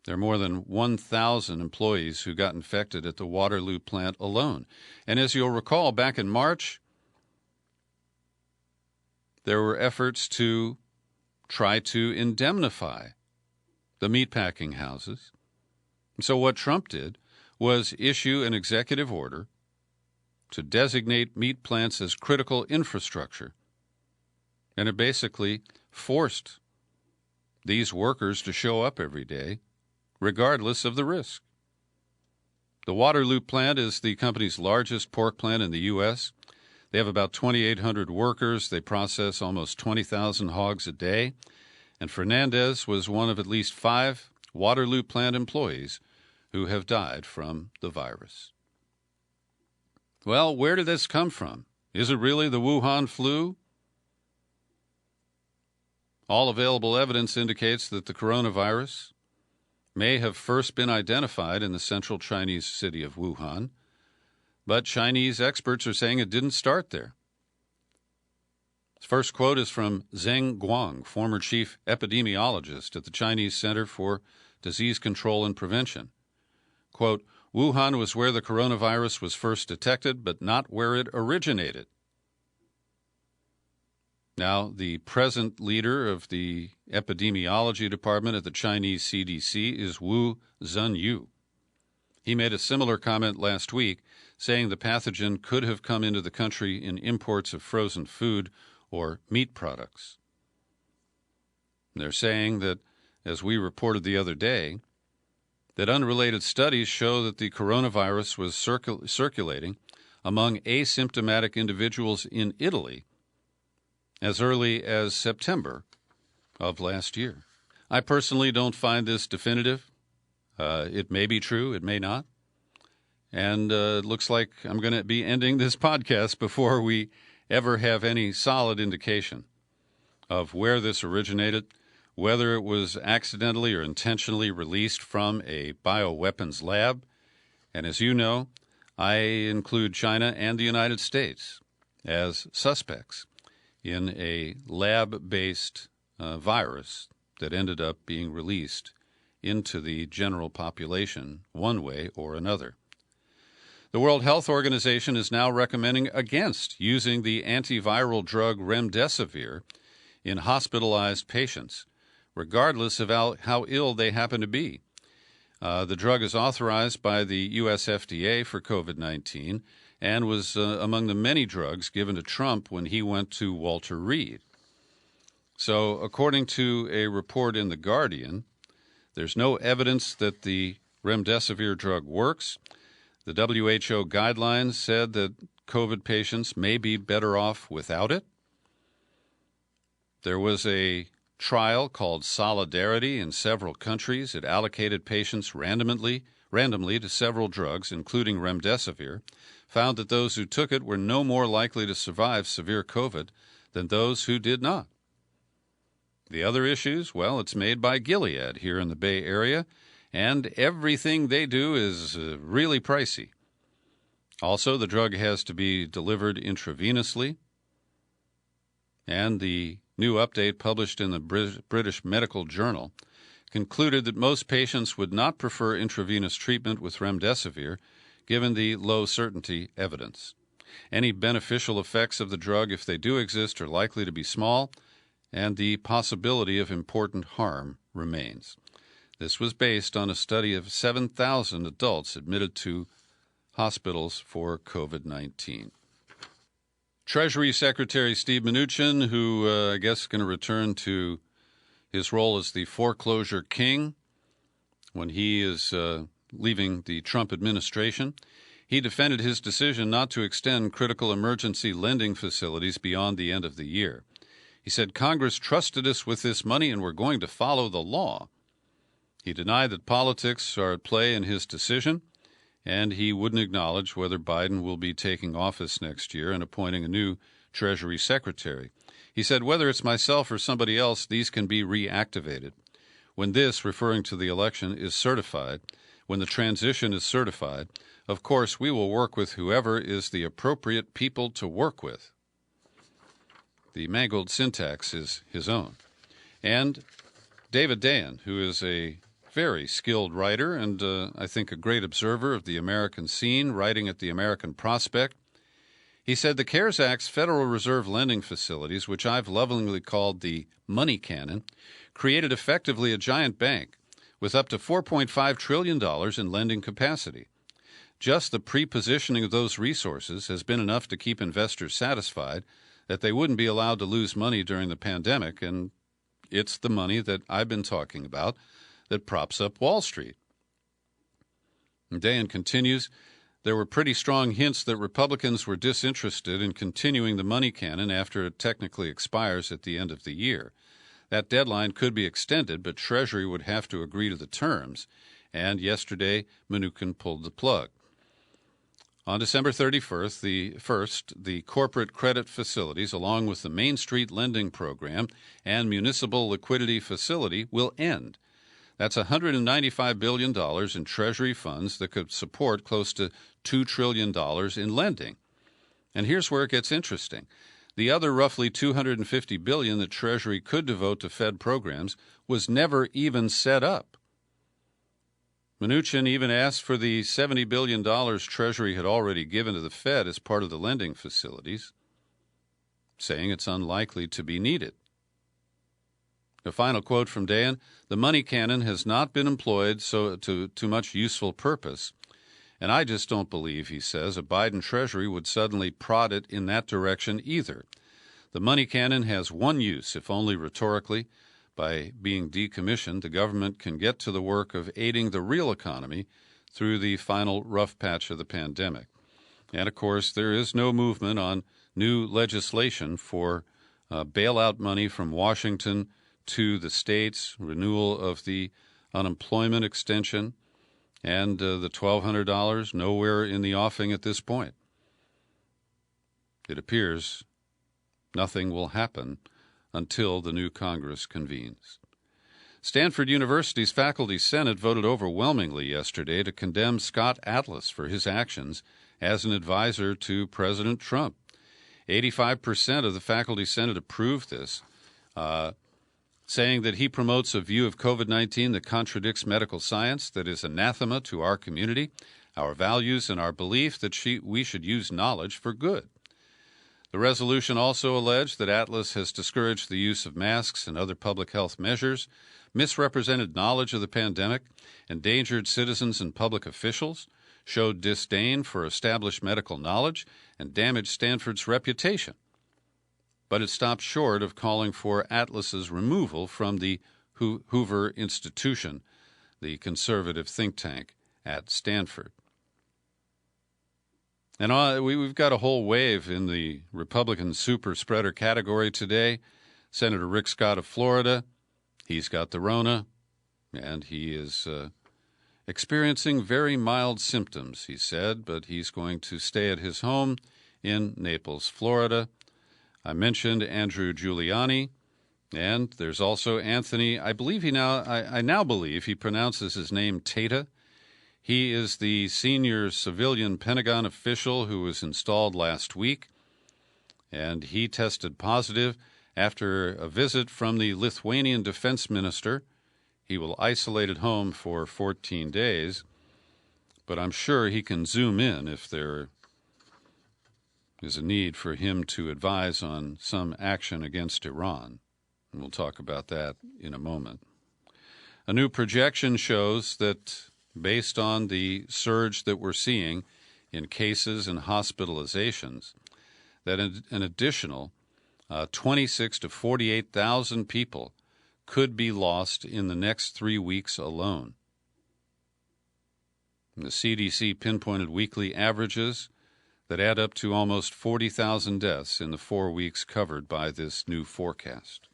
There are more than 1,000 employees who got infected at the Waterloo plant alone. And as you'll recall, back in March, there were efforts to try to indemnify the meatpacking houses So what Trump did was issue an executive order to designate meat plants as critical infrastructure. And it basically forced these workers to show up every day, regardless of the risk. The Waterloo plant is the company's largest pork plant in the U.S. They have about 2,800 workers. They process almost 20,000 hogs a day. And Fernandez was one of at least 5 Waterloo plant employees who have died from the virus. Well, where did this come from? Is it really the Wuhan flu? All available evidence indicates that the coronavirus may have first been identified in the central Chinese city of Wuhan, but Chinese experts are saying it didn't start there. His first quote is from Zheng Guang, former chief epidemiologist at the Chinese Center for Disease Control and Prevention. Quote, Wuhan was where the coronavirus was first detected, but not where it originated. Now, the present leader of the epidemiology department at the Chinese CDC is Wu Zhenyu. He made a similar comment last week, saying the pathogen could have come into the country in imports of frozen food or meat products. They're saying that, as we reported the other day, that unrelated studies show that the coronavirus was circulating among asymptomatic individuals in Italy as early as September of last year. I personally don't find this definitive. It may be true, it may not. And it looks like I'm going to be ending this podcast before we ever have any solid indication of where this originated, whether it was accidentally or intentionally released from a bioweapons lab. And as you know, I include China and the United States as suspects in a lab-based virus that ended up being released into the general population one way or another. The World Health Organization is now recommending against using the antiviral drug remdesivir in hospitalized patients, regardless of how ill they happen to be. The drug is authorized by the U.S. FDA for COVID-19 and was among the many drugs given to Trump when he went to Walter Reed. So, according to a report in The Guardian, there's no evidence that the remdesivir drug works. The WHO guidelines said that COVID patients may be better off without it. There was a trial called Solidarity in several countries. It allocated patients randomly to several drugs, including remdesivir, found that those who took it were no more likely to survive severe COVID than those who did not. The other issues, well, it's made by Gilead here in the Bay Area, and everything they do is really pricey. Also, the drug has to be delivered intravenously, and the new update published in the British Medical Journal concluded that most patients would not prefer intravenous treatment with remdesivir, given the low certainty evidence. Any beneficial effects of the drug, if they do exist, are likely to be small, and the possibility of important harm remains. This was based on a study of 7,000 adults admitted to hospitals for COVID-19. Treasury Secretary Steve Mnuchin, who I guess is going to return to his role as the foreclosure king when he is leaving the Trump administration, he defended his decision not to extend critical emergency lending facilities beyond the end of the year. He said, Congress trusted us with this money and we're going to follow the law. He denied that politics are at play in his decision, and he wouldn't acknowledge whether Biden will be taking office next year and appointing a new Treasury Secretary. He said, whether it's myself or somebody else, these can be reactivated. When this, referring to the election, is certified, when the transition is certified, of course, we will work with whoever is the appropriate people to work with. The mangled syntax is his own. And David Dayen, who is a very skilled writer and I think a great observer of the American scene, writing at the American Prospect, he said the CARES Act's Federal Reserve lending facilities, which I've lovingly called the money cannon, created effectively a giant bank with up to $4.5 trillion in lending capacity. Just the pre-positioning of those resources has been enough to keep investors satisfied that they wouldn't be allowed to lose money during the pandemic, and it's the money that I've been talking about that props up Wall Street. And Dayan continues, there were pretty strong hints that Republicans were disinterested in continuing the money cannon after it technically expires at the end of the year. That deadline could be extended, but Treasury would have to agree to the terms, and yesterday Mnuchin pulled the plug. On December 31st, the corporate credit facilities, along with the Main Street Lending Program and Municipal Liquidity Facility, will end. That's $195 billion in Treasury funds that could support close to $2 trillion in lending. And here's where it gets interesting. The other roughly $250 billion that Treasury could devote to Fed programs was never even set up. Mnuchin even asked for the $70 billion Treasury had already given to the Fed as part of the lending facilities, saying it's unlikely to be needed. A final quote from Dayan, the money cannon has not been employed to much useful purpose, and I just don't believe, he says, a Biden Treasury would suddenly prod it in that direction either. The money cannon has one use, if only rhetorically. By being decommissioned, the government can get to the work of aiding the real economy through the final rough patch of the pandemic. And, of course, there is no movement on new legislation for bailout money from Washington to the states, renewal of the unemployment extension, and the $1,200 nowhere in the offing at this point. It appears nothing will happen until the new Congress convenes. Stanford University's Faculty Senate voted overwhelmingly yesterday to condemn Scott Atlas for his actions as an advisor to President Trump. 85% of the Faculty Senate approved this, saying that he promotes a view of COVID-19 that contradicts medical science, that is anathema to our community, our values, and our belief that we should use knowledge for good. The resolution also alleged that Atlas has discouraged the use of masks and other public health measures, misrepresented knowledge of the pandemic, endangered citizens and public officials, showed disdain for established medical knowledge, and damaged Stanford's reputation. But it stopped short of calling for Atlas's removal from the Hoover Institution, the conservative think tank at Stanford. And we've got a whole wave in the Republican super spreader category today. Senator Rick Scott of Florida, he's got the Rona, and he is experiencing very mild symptoms, he said, but he's going to stay at his home in Naples, Florida. I mentioned Andrew Giuliani, and there's also Anthony. I now believe he pronounces his name Tata. He is the senior civilian Pentagon official who was installed last week, and he tested positive after a visit from the Lithuanian defense minister. He will isolate at home for 14 days, but I'm sure he can zoom in if there is a need for him to advise on some action against Iran. And we'll talk about that in a moment. A new projection shows that based on the surge that we're seeing in cases and hospitalizations, that an additional 26 to 48,000 people could be lost in the next 3 weeks alone. And the CDC pinpointed weekly averages that add up to almost 40,000 deaths in the 4 weeks covered by this new forecast.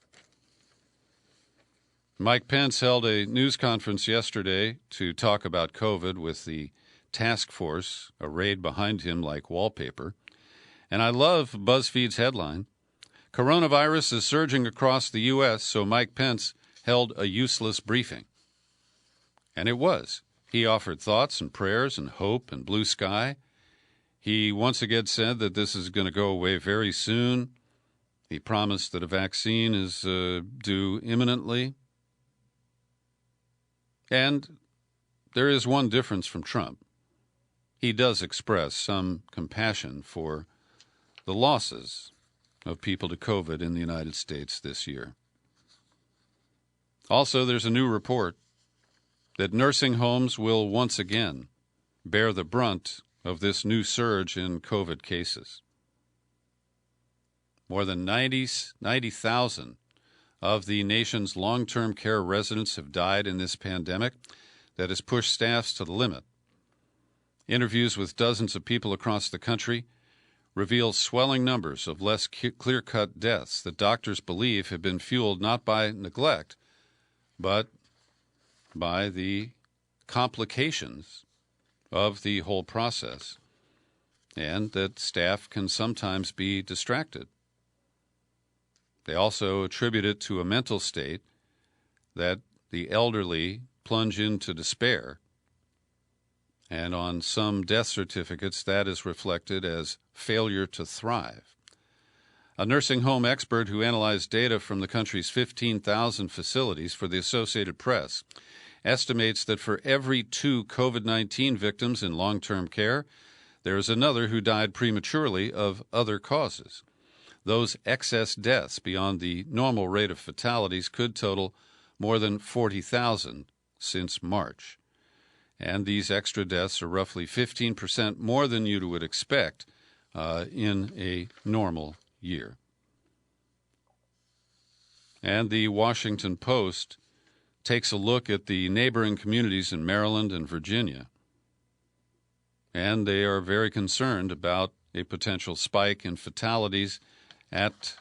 Mike Pence held a news conference yesterday to talk about COVID with the task force arrayed behind him like wallpaper. And I love BuzzFeed's headline, Coronavirus is surging across the U.S., so Mike Pence held a useless briefing. And it was. He offered thoughts and prayers and hope and blue sky. He once again said that this is going to go away very soon. He promised that a vaccine is due imminently. And there is one difference from Trump. He does express some compassion for the losses of people to COVID in the United States this year. Also, there's a new report that nursing homes will once again bear the brunt of this new surge in COVID cases. More than 90,000 of the nation's long-term care residents have died in this pandemic that has pushed staffs to the limit. Interviews with dozens of people across the country reveal swelling numbers of less clear-cut deaths that doctors believe have been fueled not by neglect, but by the complications of the whole process, and that staff can sometimes be distracted. They also attribute it to a mental state that the elderly plunge into despair, and on some death certificates that is reflected as failure to thrive. A nursing home expert who analyzed data from the country's 15,000 facilities for the Associated Press estimates that for every 2 COVID-19 victims in long-term care, there is another who died prematurely of other causes. Those excess deaths beyond the normal rate of fatalities could total more than 40,000 since March. And these extra deaths are roughly 15% more than you would expect in a normal year. And the Washington Post takes a look at the neighboring communities in Maryland and Virginia, and they are very concerned about a potential spike in fatalities at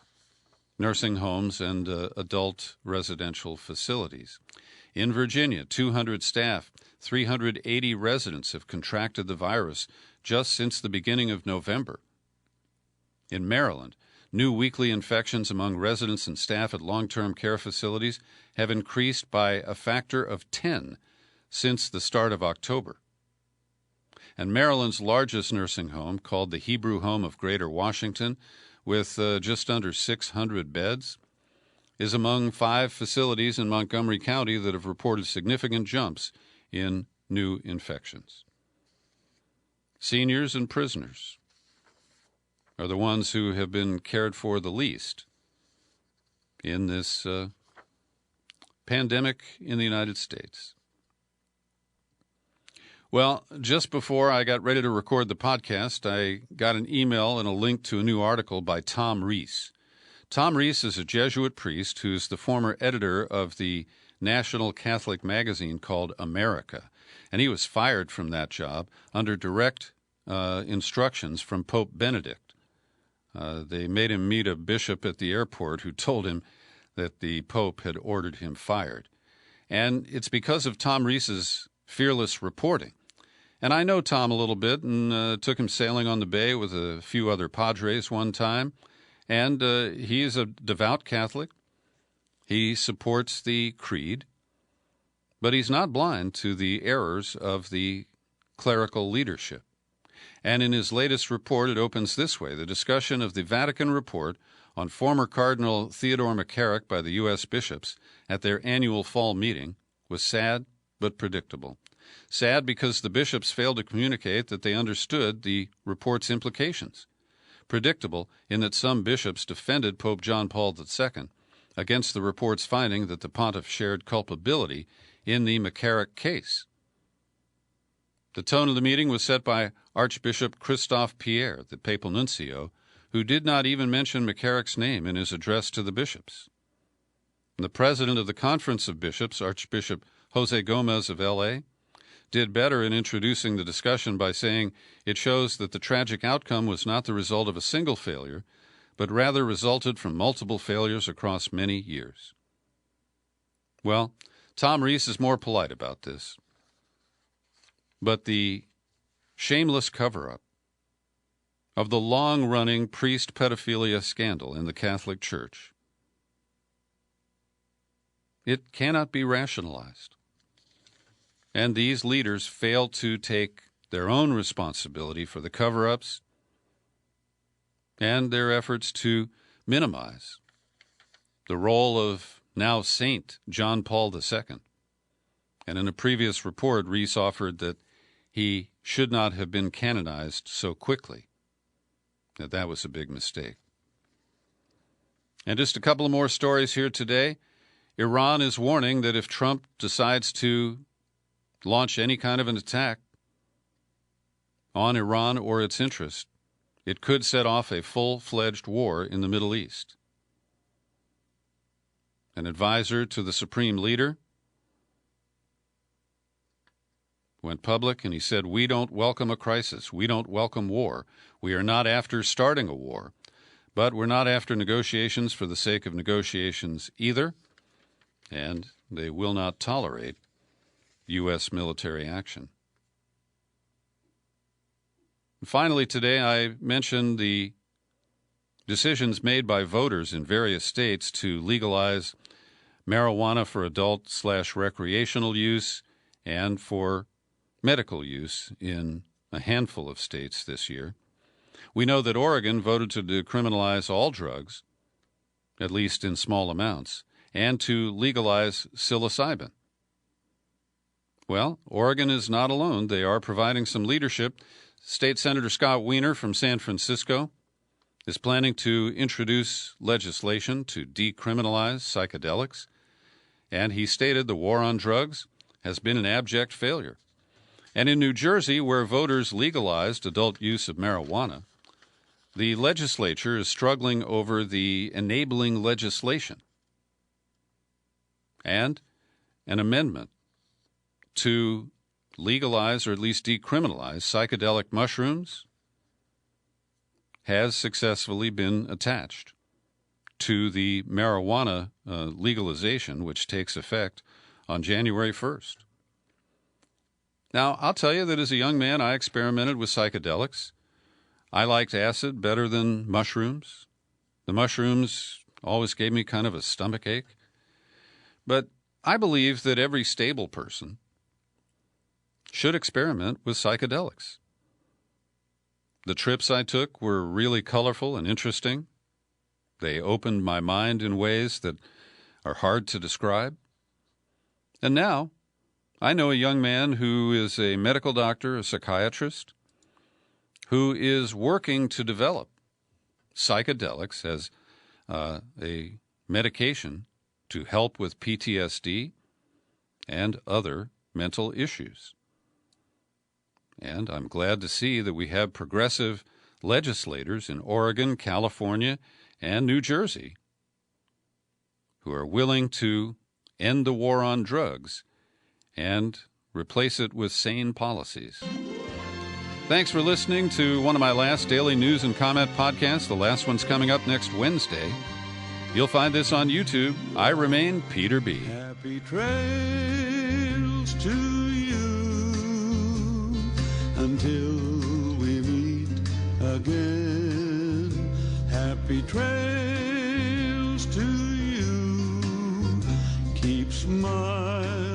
nursing homes and adult residential facilities. In Virginia, 200 staff, 380 residents have contracted the virus just since the beginning of November. In Maryland, new weekly infections among residents and staff at long-term care facilities have increased by a factor of 10 since the start of October. And Maryland's largest nursing home, called the Hebrew Home of Greater Washington, with just under 600 beds, is among 5 facilities in Montgomery County that have reported significant jumps in new infections. Seniors and prisoners are the ones who have been cared for the least in this pandemic in the United States. Well, just before I got ready to record the podcast, I got an email and a link to a new article by Tom Rees. Tom Rees is a Jesuit priest who's the former editor of the national Catholic magazine called America, and he was fired from that job under direct instructions from Pope Benedict. They made him meet a bishop at the airport who told him that the Pope had ordered him fired. And it's because of Tom Rees's fearless reporting. And I know Tom a little bit and took him sailing on the bay with a few other Padres one time. And he is a devout Catholic. He supports the creed, but he's not blind to the errors of the clerical leadership. And in his latest report, it opens this way: the discussion of the Vatican report on former Cardinal Theodore McCarrick by the U.S. bishops at their annual fall meeting was sad but predictable. Sad because the bishops failed to communicate that they understood the report's implications. Predictable in that some bishops defended Pope John Paul II against the report's finding that the pontiff shared culpability in the McCarrick case. The tone of the meeting was set by Archbishop Christophe Pierre, the papal nuncio, who did not even mention McCarrick's name in his address to the bishops. The president of the Conference of Bishops, Archbishop Jose Gomez of L.A., did better in introducing the discussion by saying it shows that the tragic outcome was not the result of a single failure, but rather resulted from multiple failures across many years. Well, Tom Rees is more polite about this. But the shameless cover-up of the long-running priest pedophilia scandal in the Catholic Church, it cannot be rationalized. And these leaders fail to take their own responsibility for the cover-ups and their efforts to minimize the role of now Saint John Paul II. And in a previous report, Rees offered that he should not have been canonized so quickly. That was a big mistake. And just a couple of more stories here today. Iran is warning that if Trump decides to launch any kind of an attack on Iran or its interest, it could set off a full-fledged war in the Middle East. An advisor to the Supreme Leader went public and he said, "We don't welcome a crisis. We don't welcome war. We are not after starting a war, but we're not after negotiations for the sake of negotiations either, and they will not tolerate U.S. military action." And finally, today I mentioned the decisions made by voters in various states to legalize marijuana for adult/recreational use and for medical use in a handful of states this year. We know that Oregon voted to decriminalize all drugs, at least in small amounts, and to legalize psilocybin. Well, Oregon is not alone. They are providing some leadership. State Senator Scott Wiener from San Francisco is planning to introduce legislation to decriminalize psychedelics, and he stated the war on drugs has been an abject failure. And in New Jersey, where voters legalized adult use of marijuana, the legislature is struggling over the enabling legislation and an amendment to legalize or at least decriminalize psychedelic mushrooms has successfully been attached to the marijuana legalization, which takes effect on January 1st. Now, I'll tell you that as a young man, I experimented with psychedelics. I liked acid better than mushrooms. The mushrooms always gave me kind of a stomach ache. But I believe that every stable person should experiment with psychedelics. The trips I took were really colorful and interesting. They opened my mind in ways that are hard to describe. And now, I know a young man who is a medical doctor, a psychiatrist, who is working to develop psychedelics as a medication to help with PTSD and other mental issues. And I'm glad to see that we have progressive legislators in Oregon, California, and New Jersey who are willing to end the war on drugs and replace it with sane policies. Thanks for listening to one of my last daily news and comment podcasts. The last one's coming up next Wednesday. You'll find this on YouTube. I remain Peter B. Happy trails to you until we meet again. Happy trails to you. Keep smiling.